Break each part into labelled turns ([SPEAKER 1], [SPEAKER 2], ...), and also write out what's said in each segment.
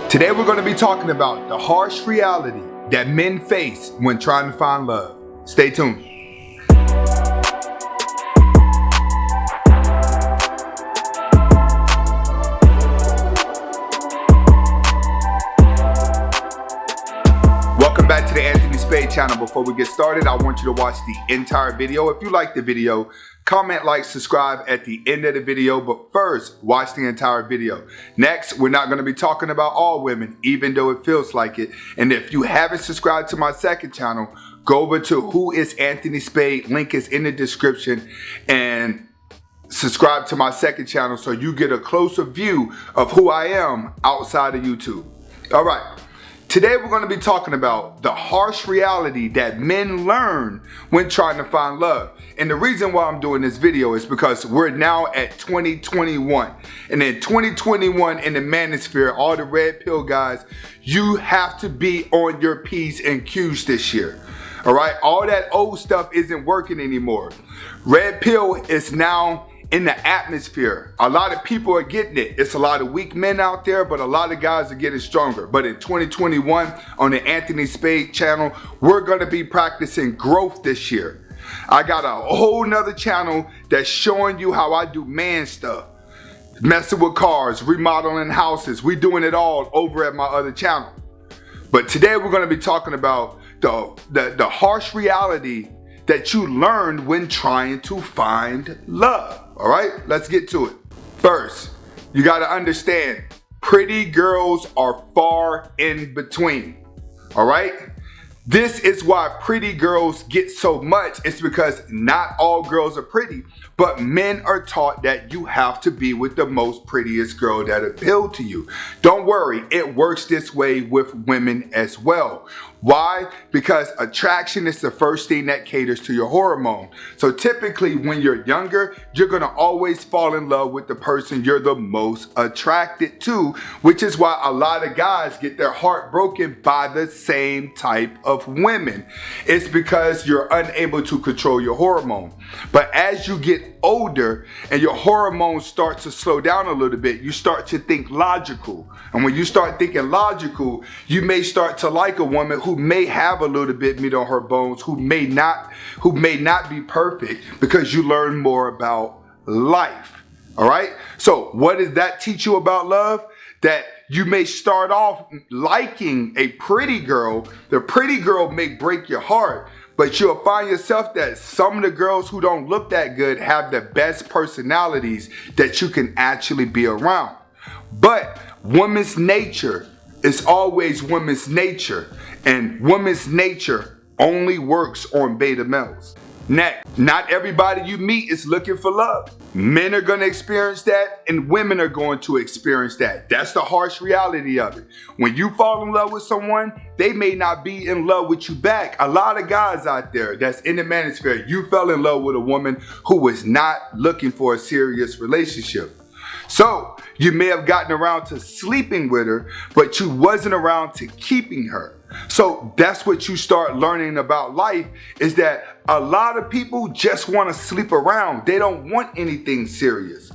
[SPEAKER 1] Today we're going to be talking about the harsh reality that men face when trying to find love. Stay tuned. Welcome back to the Anthony Spade channel. Before we get started, I want you to watch the entire video. If you like the video, comment, like, subscribe at the end of the video, but first, watch the entire video. Next, we're not going to be talking about all women, even though it feels like it. And if you haven't subscribed to my second channel, go over to Who is Anthony Spade, link is in the description, and subscribe to my second channel so you get a closer view of who I am outside of YouTube. All right. Today we're going to be talking about the harsh reality that men learn when trying to find love. And the reason why I'm doing this video is because we're now at 2021. And in 2021 in the manosphere, all the red pill guys, you have to be on your P's and Q's this year. All right, all that old stuff isn't working anymore. Red pill is now in the atmosphere. A lot of people are getting it. It's a lot of weak men out there, but a lot of guys are getting stronger. But in 2021 on the Anthony Spade channel, we're gonna be practicing growth this year. I got a whole nother channel that's showing you how I do man stuff. Messing with cars, remodeling houses. We doing it all over at my other channel. But today we're gonna be talking about the harsh reality that you learned when trying to find love. All right, let's get to it. First, you got to understand, pretty girls are far in between. All right, this is why pretty girls get so much. It's because not all girls are pretty, but men are taught that you have to be with the most prettiest girl that appeal to you. Don't worry, it works this way with women as well. Why? Because attraction is the first thing that caters to your hormone. So typically when you're younger, you're gonna always fall in love with the person you're the most attracted to, which is why a lot of guys get their heart broken by the same type of women. It's because you're unable to control your hormone. But as you get older and your hormones start to slow down a little bit, you start to think logical. And when you start thinking logical, you may start to like a woman who may have a little bit meat on her bones, who may not be perfect, because you learn more about life. All right? So what does that teach you about love? That you may start off liking a pretty girl. The pretty girl may break your heart, but you'll find yourself that some of the girls who don't look that good have the best personalities that you can actually be around. But women's nature is always women's nature, and women's nature only works on beta males. Next, not everybody you meet is looking for love. Men are going to experience that, and women are going to experience that. That's the harsh reality of it. When you fall in love with someone, they may not be in love with you back. A lot of guys out there that's in the manosphere, you fell in love with a woman who was not looking for a serious relationship. So you may have gotten around to sleeping with her, but you wasn't around to keeping her. So that's what you start learning about life, is that a lot of people just want to sleep around. They don't want anything serious.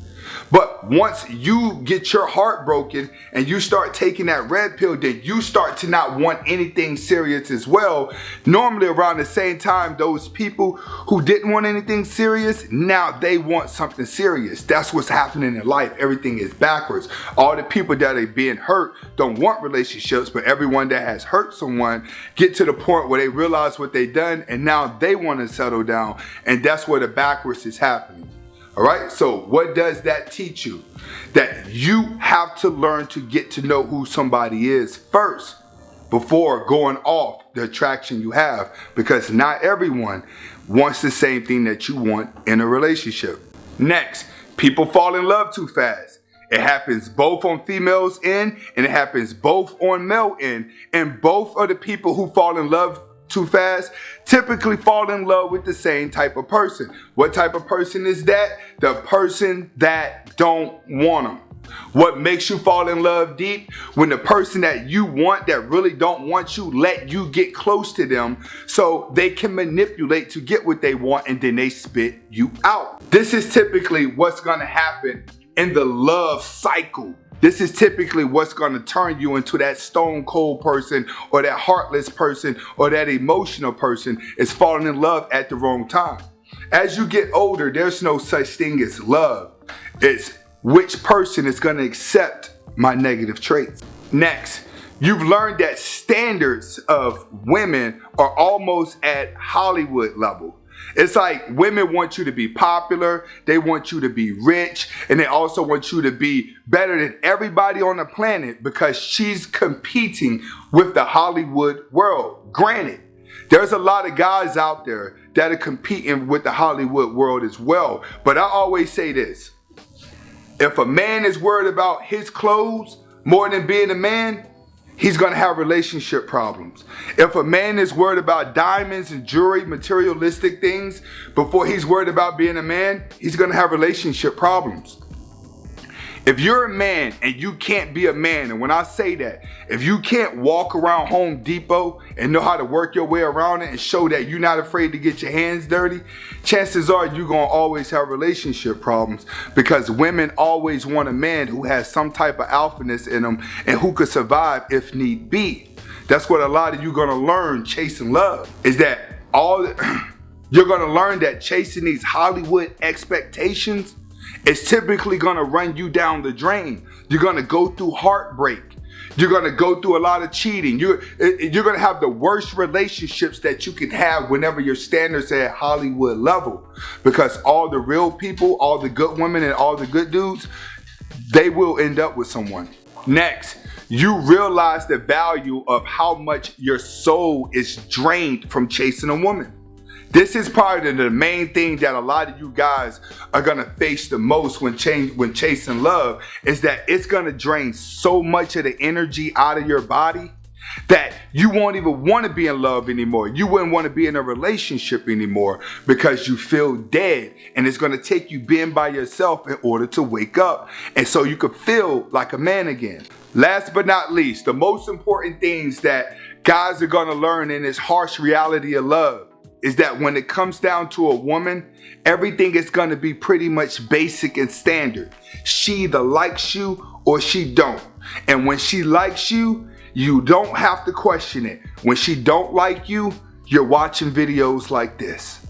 [SPEAKER 1] But once you get your heart broken and you start taking that red pill, then you start to not want anything serious as well. Normally around the same time, those people who didn't want anything serious, now they want something serious. That's what's happening in life. Everything is backwards. All the people that are being hurt don't want relationships, but everyone that has hurt someone get to the point where they realize what they done and now they want to settle down. And that's where the backwards is happening. All right, so what does that teach you? That you have to learn to get to know who somebody is first before going off the attraction you have, because not everyone wants the same thing that you want in a relationship. Next, people fall in love too fast. It happens both on females' end and it happens both on male end, and both of the people who fall in love too fast typically fall in love with the same type of person. What type of person is that? The person that don't want them. What makes you fall in love deep? When the person that you want, that really don't want you, let you get close to them so they can manipulate to get what they want, and then they spit you out. This is typically what's gonna happen in the love cycle This is typically what's going to turn you into that stone cold person or that heartless person or that emotional person, is falling in love at the wrong time. As you get older, there's no such thing as love. It's which person is going to accept my negative traits. Next, you've learned that standards of women are almost at Hollywood level. It's like women want you to be popular, they want you to be rich, and they also want you to be better than everybody on the planet because she's competing with the Hollywood world. Granted, there's a lot of guys out there that are competing with the Hollywood world as well. But I always say this: if a man is worried about his clothes more than being a man, he's gonna have relationship problems. If a man is worried about diamonds and jewelry, materialistic things, before he's worried about being a man, he's gonna have relationship problems. If you're a man and you can't be a man, and when I say that, if you can't walk around Home Depot and know how to work your way around it and show that you're not afraid to get your hands dirty, chances are you're gonna always have relationship problems, because women always want a man who has some type of alphaness in them and who could survive if need be. That's what a lot of you gonna learn chasing love, is that you're gonna learn that chasing these Hollywood expectations is typically gonna run you down the drain. You're gonna go through heartbreak. You're gonna go through a lot of cheating. You're gonna have the worst relationships that you can have whenever your standards are at Hollywood level. Because all the real people, all the good women and all the good dudes, they will end up with someone. Next, you realize the value of how much your soul is drained from chasing a woman. This is probably the main thing that a lot of you guys are gonna face the most when chasing love, is that it's gonna drain so much of the energy out of your body that you won't even wanna be in love anymore. You wouldn't wanna be in a relationship anymore because you feel dead, and it's gonna take you being by yourself in order to wake up, and so you could feel like a man again. Last but not least, the most important things that guys are gonna learn in this harsh reality of love is that when it comes down to a woman, everything is gonna be pretty much basic and standard. She either likes you or she don't. And when she likes you, you don't have to question it. When she don't like you, you're watching videos like this.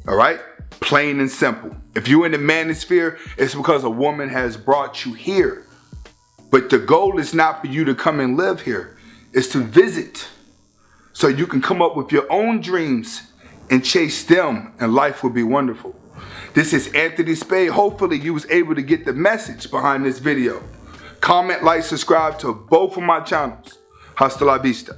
[SPEAKER 1] All right? Plain and simple. If you're in the manosphere, it's because a woman has brought you here. But the goal is not for you to come and live here. It's to visit, so you can come up with your own dreams and chase them, and life will be wonderful. This is Anthony Spade. Hopefully you was able to get the message behind this video. Comment, like, subscribe to both of my channels. Hasta la vista.